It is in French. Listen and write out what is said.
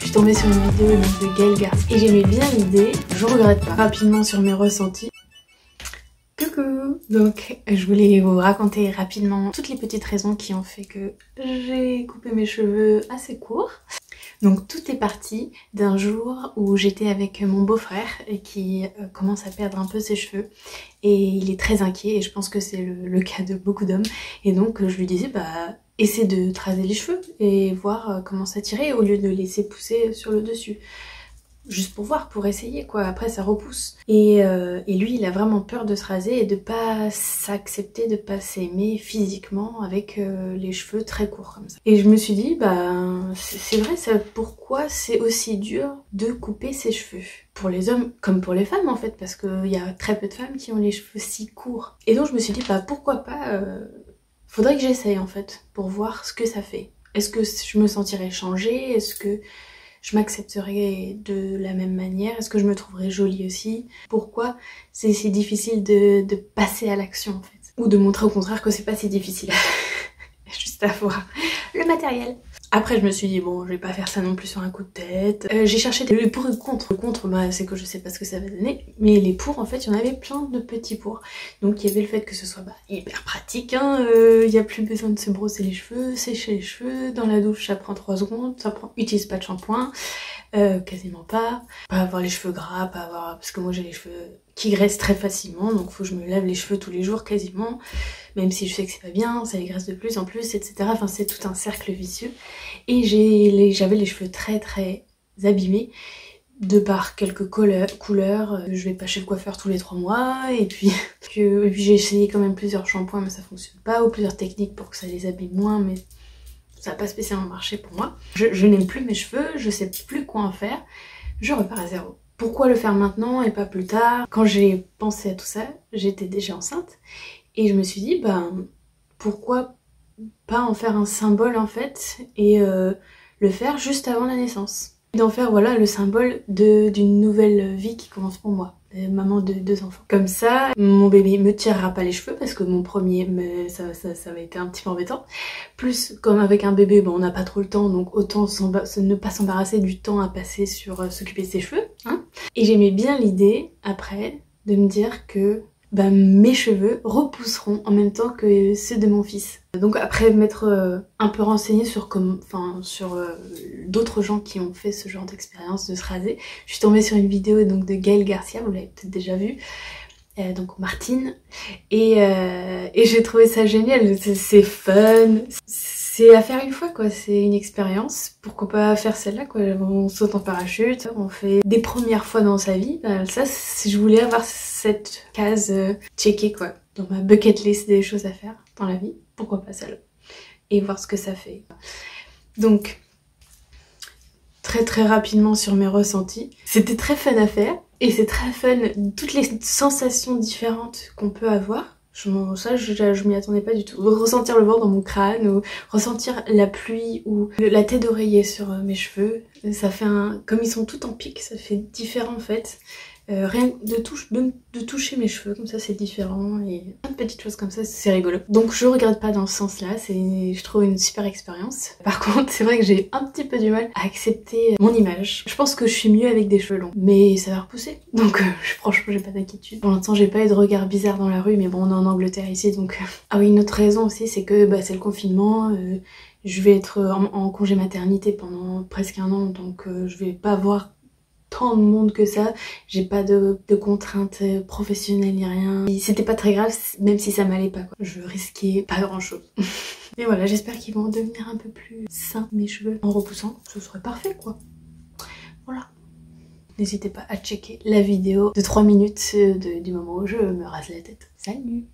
suis tombée sur une vidéo de Gaël Garcia et j'aimais bien l'idée, je regrette pas. Rapidement sur mes ressentis. Coucou! Donc je voulais vous raconter rapidement toutes les petites raisons qui ont fait que j'ai coupé mes cheveux assez courts. Donc tout est parti d'un jour où j'étais avec mon beau-frère et qui commence à perdre un peu ses cheveux et il est très inquiet et je pense que c'est le cas de beaucoup d'hommes et donc je lui disais bah essaie de te raser les cheveux et voir comment ça tirait au lieu de laisser pousser sur le dessus. Juste pour voir, pour essayer quoi, après ça repousse. Et lui il a vraiment peur de se raser et de pas s'accepter, de pas s'aimer physiquement avec les cheveux très courts comme ça. Et je me suis dit bah c'est vrai ça, pourquoi c'est aussi dur de couper ses cheveux? Pour les hommes comme pour les femmes en fait, parce qu'il y a très peu de femmes qui ont les cheveux si courts. Et donc je me suis dit bah pourquoi pas, faudrait que j'essaye en fait, pour voir ce que ça fait. Est-ce que je me sentirais changée? Est-ce que je m'accepterai de la même manière? Est-ce que je me trouverai jolie aussi? Pourquoi c'est si difficile de passer à l'action en fait? Ou de montrer au contraire que c'est pas si difficile. Juste à voir le matériel. Après je me suis dit bon je vais pas faire ça non plus sur un coup de tête. J'ai cherché les pour et les contre. Le contre bah c'est que je sais pas ce que ça va donner. Mais les pour en fait il y en avait plein de petits pour. Donc il y avait le fait que ce soit hyper pratique hein. Il y a plus besoin de se brosser les cheveux, sécher les cheveux. Dans la douche ça prend 3 secondes. Utilise pas de shampoing. Quasiment pas avoir les cheveux gras, pas avoir... parce que moi j'ai les cheveux qui graissent très facilement donc faut que je me lave les cheveux tous les jours quasiment, même si je sais que c'est pas bien, ça les graisse de plus en plus etc. Enfin c'est tout un cercle vicieux et j'avais les cheveux très abîmés de par quelques couleurs. Je vais pas chez le coiffeur tous les 3 mois et puis j'ai essayé quand même plusieurs shampoings mais ça fonctionne pas, ou plusieurs techniques pour que ça les abîme moins mais ça n'a pas spécialement marché pour moi. Je n'aime plus mes cheveux, je sais plus quoi en faire, je repars à zéro. Pourquoi le faire maintenant et pas plus tard? Quand j'ai pensé à tout ça, j'étais déjà enceinte et je me suis dit bah pourquoi pas en faire un symbole en fait et le faire juste avant la naissance. D'en faire voilà le symbole d'une nouvelle vie qui commence pour moi. Maman de 2 enfants. Comme ça, mon bébé me tirera pas les cheveux parce que mon premier, ça va être un petit peu embêtant. Plus, comme avec un bébé, bon, on n'a pas trop le temps, donc autant ne pas s'embarrasser du temps à passer sur s'occuper de ses cheveux. Hein. Et j'aimais bien l'idée, après, de me dire que bah, mes cheveux repousseront en même temps que ceux de mon fils. Donc après m'être un peu renseignée sur d'autres gens qui ont fait ce genre d'expérience de se raser, je suis tombée sur une vidéo donc de Gaël Garcia, vous l'avez peut-être déjà vue, donc Martine, et j'ai trouvé ça génial, c'est fun, c'est à faire une fois quoi, c'est une expérience, pourquoi pas faire celle-là quoi, on saute en parachute, on fait des premières fois dans sa vie, ça si je voulais avoir cette case checkée quoi, dans ma bucket list des choses à faire dans la vie, pourquoi pas celle-là, et voir ce que ça fait. Donc très rapidement sur mes ressentis, c'était très fun à faire, et c'est très fun, toutes les sensations différentes qu'on peut avoir. Je m'y attendais pas du tout. Ressentir le vent dans mon crâne, ou ressentir la pluie, ou la tête d'oreiller sur mes cheveux. Ça fait comme ils sont tout en pique, ça fait différent en fait. Rien de toucher mes cheveux, comme ça c'est différent, et plein de petites choses comme ça, c'est rigolo. Donc je regrette pas dans ce sens-là, je trouve une super expérience. Par contre, c'est vrai que j'ai un petit peu du mal à accepter mon image. Je pense que je suis mieux avec des cheveux longs, mais ça va repousser. Donc franchement, j'ai pas d'inquiétude. Pour l'instant, j'ai pas eu de regard bizarre dans la rue, mais bon, on est en Angleterre ici, donc... Ah oui, une autre raison aussi, c'est que c'est le confinement, je vais être en congé maternité pendant presque 1 an, donc je vais pas voir tant de monde que ça, j'ai pas de contraintes professionnelles ni rien. C'était pas très grave, même si ça m'allait pas quoi. Je risquais pas grand chose. Mais voilà, j'espère qu'ils vont devenir un peu plus sains mes cheveux en repoussant, ce serait parfait quoi. Voilà. N'hésitez pas à checker la vidéo de 3 minutes du moment où je me rase la tête. Salut!